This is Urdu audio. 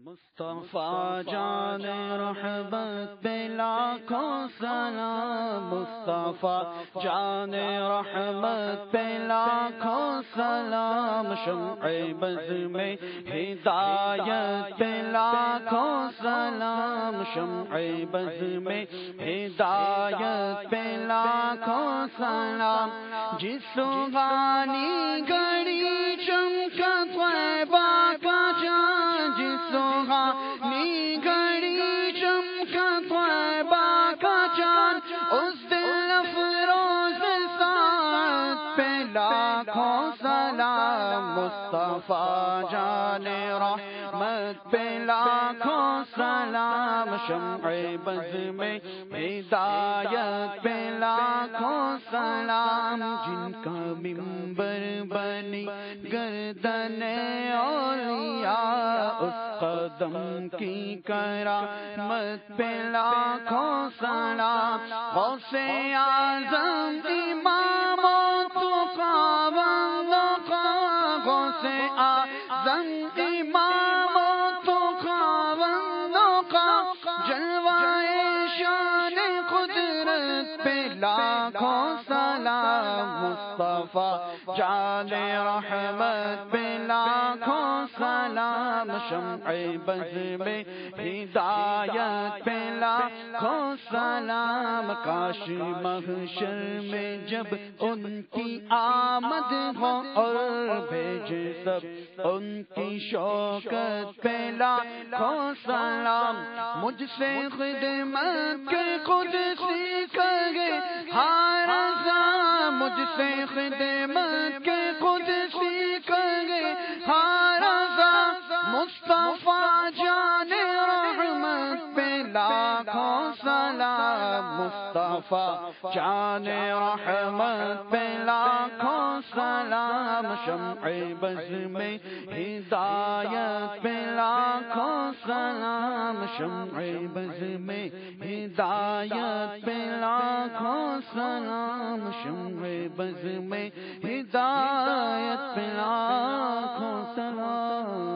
مصطفیٰ جان رحمت پہ لاکھوں سلام، مصطفیٰ جان رحمت پہ لاکھوں سلام، شمع بز میں ہدایت پہ لاکھوں سلام، شمع بز میں ہدایت پہ لاکھوں سلام، جس سبحانی گھڑی چمکا طیبہ کا چاند، جس سبحانی گھڑی چمکا طیبہ کا چاند، اس دل افروز ساعت پہ لاکھوں سلام، مصطفیٰ جان رحمت پہ لاکھوں سلام، شمع بز میں ہدایت پہ لاکھوں سلام، جن کا منبر بنی گردن اولیاء، اس قدم کی کرامت پہ لاکھوں سلام، غوث اعظم امام تقی وندقا، غوث اعظم امام تقی وندقا، جلوہ شان قدرت پہ لاکھوں سلام، مصطفیٰ جان رحمت پہ لاکھوں سلام، شمع بز میں ہدایت پہ لاکھوں سلام، کاش محشر میں جب ان کی آمد ہو اور بھیجے سب ان کی شوکت پہ لاکھوں سلام، مجھ سے خدمت کے قدسی کہے ہر رضا، مجھ سے خدمت کے قدسی کہے ہر رضا، مصطفیٰ جان رحمت پہ لاکھوں سلام، مصطفیٰ جان رحمت پہ لاکھوں سلام، شمع بز میں ہدایت پہ لاکھوں سلام، شمع بز میں ہدایت پہ لاکھوں سلام، شمع بز میں ہدایت پہ لاکھوں سلام۔